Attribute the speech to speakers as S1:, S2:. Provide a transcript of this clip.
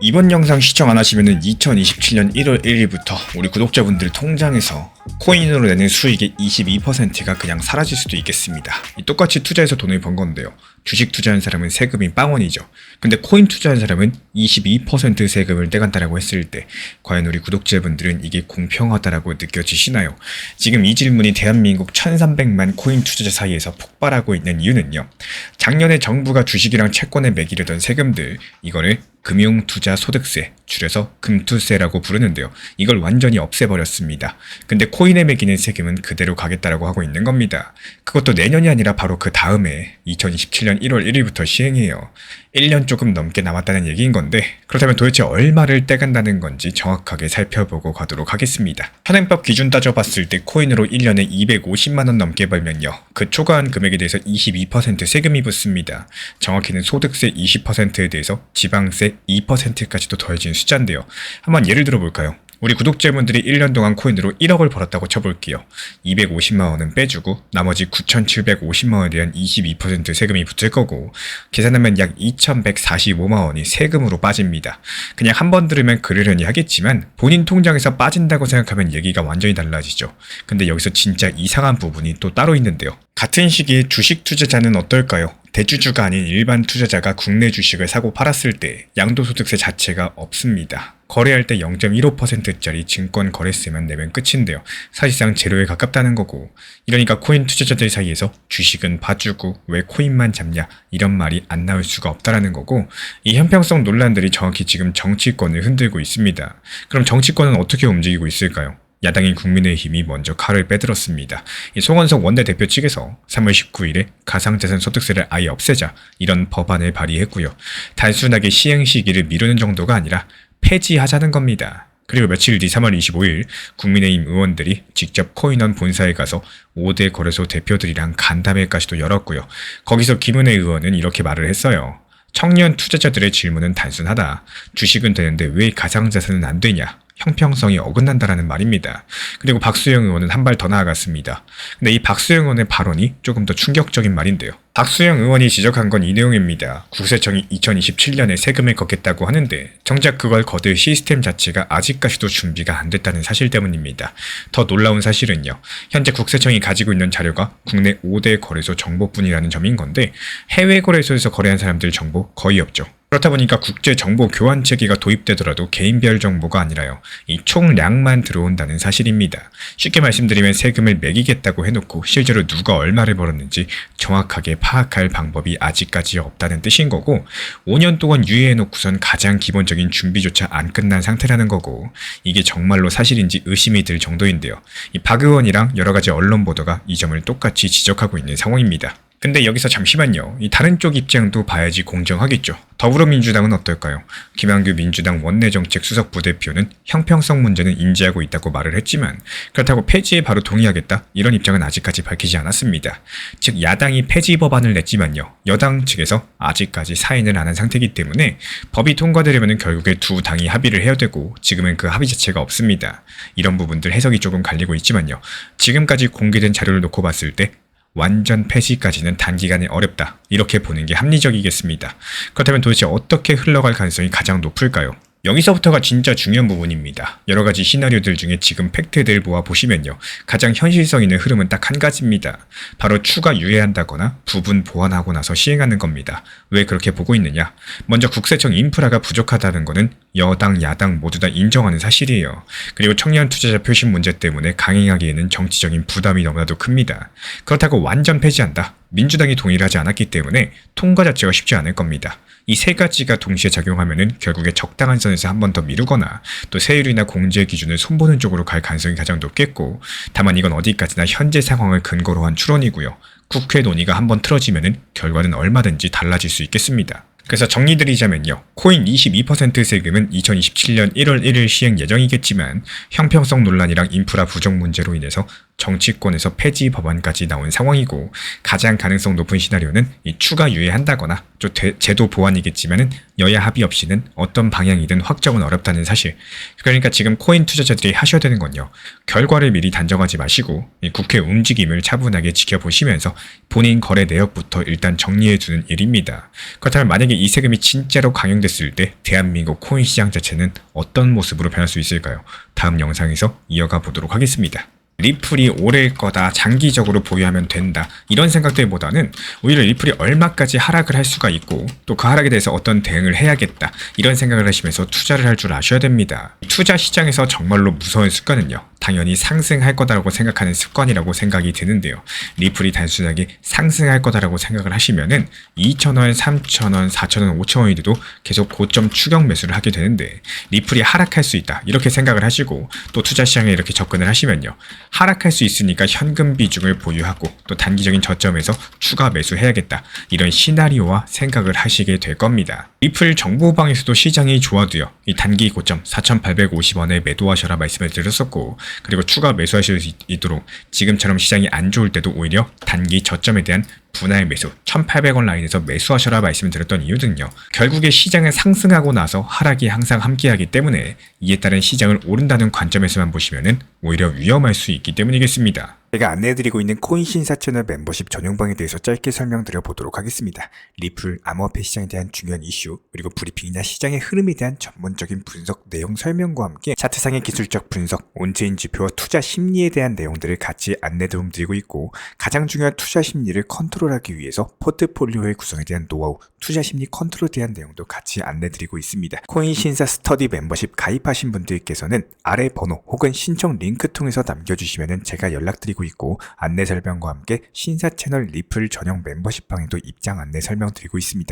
S1: 이번 영상 시청 안 하시면은 2027년 1월 1일부터 우리 구독자분들 통장에서 코인으로 내는 수익의 22%가 그냥 사라질 수도 있겠습니다. 똑같이 투자해서 돈을 번 건데요. 주식 투자한 사람은 세금이 빵원이죠. 근데 코인 투자한 사람은 22% 세금을 떼간다라고 했을 때 과연 우리 구독자분들은 이게 공평하다라고 느껴지시나요? 지금 이 질문이 대한민국 1300만 코인 투자자 사이에서 폭발하고 있는 이유는요. 작년에 정부가 주식이랑 채권에 매기려던 세금들, 이거를 금융투자소득세, 줄여서 금투세라고 부르는데요. 이걸 완전히 없애버렸습니다. 근데 코인에 매기는 세금은 그대로 가겠다라고 하고 있는 겁니다. 그것도 내년이 아니라 바로 그 다음에 2027년 1월 1일부터 시행해요. 1년 조금 넘게 남았다는 얘기인 건데, 그렇다면 도대체 얼마를 떼간다는 건지 정확하게 살펴보고 가도록 하겠습니다. 현행법 기준 따져봤을 때 코인으로 1년에 250만원 넘게 벌면요, 그 초과한 금액에 대해서 22% 세금이 붙습니다. 정확히는 소득세 20%에 대해서 지방세 2%까지도 더해진 숫자인데요. 한번 예를 들어 볼까요? 우리 구독자분들이 1년 동안 코인으로 1억을 벌었다고 쳐볼게요. 250만원은 빼주고 나머지 9,750만원에 대한 22% 세금이 붙을 거고, 계산하면 약 2,145만원이 세금으로 빠집니다. 그냥 한 번 들으면 그러려니 하겠지만 본인 통장에서 빠진다고 생각하면 얘기가 완전히 달라지죠. 근데 여기서 진짜 이상한 부분이 또 따로 있는데요. 같은 시기에 주식 투자자는 어떨까요? 대주주가 아닌 일반 투자자가 국내 주식을 사고 팔았을 때 양도소득세 자체가 없습니다. 거래할 때 0.15%짜리 증권 거래세만 내면 끝인데요. 사실상 제로에 가깝다는 거고, 이러니까 코인 투자자들 사이에서 주식은 봐주고 왜 코인만 잡냐 이런 말이 안 나올 수가 없다라는 거고, 이 형평성 논란들이 정확히 지금 정치권을 흔들고 있습니다. 그럼 정치권은 어떻게 움직이고 있을까요? 야당인 국민의힘이 먼저 칼을 빼들었습니다. 송원석 원내대표 측에서 3월 19일에 가상자산 소득세를 아예 없애자 이런 법안을 발의했고요. 단순하게 시행 시기를 미루는 정도가 아니라 폐지하자는 겁니다. 그리고 며칠 뒤 3월 25일 국민의힘 의원들이 직접 코인원 본사에 가서 5대 거래소 대표들이랑 간담회까지도 열었고요. 거기서 김은혜 의원은 이렇게 말을 했어요. 청년 투자자들의 질문은 단순하다. 주식은 되는데 왜 가상자산은 안 되냐? 형평성이 어긋난다라는 말입니다. 그리고 박수영 의원은 한 발 더 나아갔습니다. 근데 이 박수영 의원의 발언이 조금 더 충격적인 말인데요. 박수영 의원이 지적한 건 이 내용입니다. 국세청이 2027년에 세금을 걷겠다고 하는데 정작 그걸 거둘 시스템 자체가 아직까지도 준비가 안 됐다는 사실 때문입니다. 더 놀라운 사실은요. 현재 국세청이 가지고 있는 자료가 국내 5대 거래소 정보뿐이라는 점인 건데, 해외 거래소에서 거래한 사람들 정보 거의 없죠. 그렇다 보니까 국제 정보 교환 체계가 도입되더라도 개인별 정보가 아니라요, 이 총량만 들어온다는 사실입니다. 쉽게 말씀드리면 세금을 매기겠다고 해놓고 실제로 누가 얼마를 벌었는지 정확하게 파악할 방법이 아직까지 없다는 뜻인 거고, 5년 동안 유예해놓고선 가장 기본적인 준비조차 안 끝난 상태라는 거고, 이게 정말로 사실인지 의심이 들 정도인데요. 이 박 의원이랑 여러가지 언론 보도가 이 점을 똑같이 지적하고 있는 상황입니다. 근데 여기서 잠시만요. 이 다른 쪽 입장도 봐야지 공정하겠죠. 더불어민주당은 어떨까요? 김한규 민주당 원내정책 수석 부대표는 형평성 문제는 인지하고 있다고 말을 했지만, 그렇다고 폐지에 바로 동의하겠다 이런 입장은 아직까지 밝히지 않았습니다. 즉 야당이 폐지 법안을 냈지만요, 여당 측에서 아직까지 사인을 안 한 상태이기 때문에 법이 통과되려면 결국에 두 당이 합의를 해야 되고, 지금은 그 합의 자체가 없습니다. 이런 부분들 해석이 조금 갈리고 있지만요, 지금까지 공개된 자료를 놓고 봤을 때 완전 폐지까지는 단기간에 어렵다, 이렇게 보는 게 합리적이겠습니다. 그렇다면 도대체 어떻게 흘러갈 가능성이 가장 높을까요? 여기서부터가 진짜 중요한 부분입니다. 여러가지 시나리오들 중에 지금 팩트들 모아보시면요, 가장 현실성 있는 흐름은 딱 한 가지입니다. 바로 추가 유예한다거나 부분 보완하고 나서 시행하는 겁니다. 왜 그렇게 보고 있느냐? 먼저 국세청 인프라가 부족하다는 거는 여당 야당 모두 다 인정하는 사실이에요. 그리고 청년 투자자 표심 문제 때문에 강행하기에는 정치적인 부담이 너무나도 큽니다. 그렇다고 완전 폐지한다, 민주당이 동의를 하지 않았기 때문에 통과 자체가 쉽지 않을 겁니다. 이 세 가지가 동시에 작용하면은 결국에 적당한 선에서 한 번 더 미루거나 또 세율이나 공제 기준을 손보는 쪽으로 갈 가능성이 가장 높겠고, 다만 이건 어디까지나 현재 상황을 근거로 한 추론이고요. 국회 논의가 한번 틀어지면은 결과는 얼마든지 달라질 수 있겠습니다. 그래서 정리드리자면요, 코인 22% 세금은 2027년 1월 1일 시행 예정이겠지만 형평성 논란이랑 인프라 부족 문제로 인해서 정치권에서 폐지 법안까지 나온 상황이고, 가장 가능성 높은 시나리오는 이 추가 유예한다거나 제도 보완이겠지만은 여야 합의 없이는 어떤 방향이든 확정은 어렵다는 사실. 그러니까 지금 코인 투자자들이 하셔야 되는 건요, 결과를 미리 단정하지 마시고 이 국회 움직임을 차분하게 지켜보시면서 본인 거래 내역부터 일단 정리해두는 일입니다. 그렇다면 만약에 이 세금이 진짜로 강행됐을 때 대한민국 코인 시장 자체는 어떤 모습으로 변할 수 있을까요? 다음 영상에서 이어가 보도록 하겠습니다. 리플이 오를 거다, 장기적으로 보유하면 된다, 이런 생각들보다는 오히려 리플이 얼마까지 하락을 할 수가 있고 또 그 하락에 대해서 어떤 대응을 해야겠다, 이런 생각을 하시면서 투자를 할 줄 아셔야 됩니다. 투자 시장에서 정말로 무서운 습관은요, 당연히 상승할 거다라고 생각하는 습관이라고 생각이 드는데요. 리플이 단순하게 상승할 거다라고 생각을 하시면은 2,000원, 3,000원, 4,000원, 5,000원이 돼도 계속 고점 추격 매수를 하게 되는데, 리플이 하락할 수 있다 이렇게 생각을 하시고 또 투자 시장에 이렇게 접근을 하시면요, 하락할 수 있으니까 현금 비중을 보유하고 또 단기적인 저점에서 추가 매수해야겠다, 이런 시나리오와 생각을 하시게 될 겁니다. 리플 정보방에서도 시장이 좋아도요, 이 단기 고점 4,850원에 매도하셔라 말씀을 드렸었고, 그리고 추가 매수하실 수 있도록 지금처럼 시장이 안 좋을 때도 오히려 단기 저점에 대한 분할 매수 1,800원 라인에서 매수하셔라 말씀을 드렸던 이유는요, 결국에 시장은 상승하고 나서 하락이 항상 함께하기 때문에 이에 따른 시장을 오른다는 관점에서만 보시면은 오히려 위험할 수 있기 때문이겠습니다. 제가 안내해드리고 있는 코인 신사 채널 멤버십 전용방에 대해서 짧게 설명드려 보도록 하겠습니다. 리플, 암호화폐 시장에 대한 중요한 이슈, 그리고 브리핑이나 시장의 흐름에 대한 전문적인 분석 내용 설명과 함께 차트상의 기술적 분석, 온체인 지표와 투자 심리에 대한 내용들을 같이 안내 도움드리고 있고, 가장 중요한 투자 심리를 컨트롤하기 위해서 포트폴리오의 구성에 대한 노하우, 투자 심리 컨트롤에 대한 내용도 같이 안내드리고 있습니다. 코인 신사 스터디 멤버십 가입하신 분들께서는 아래 번호 혹은 신청 링크 통해서 남겨주시면 제가 연락드리고 있고, 안내 설명과 함께 신사 채널 리플 전용 멤버십 방에도 입장 안내 설명드리고 있습니다.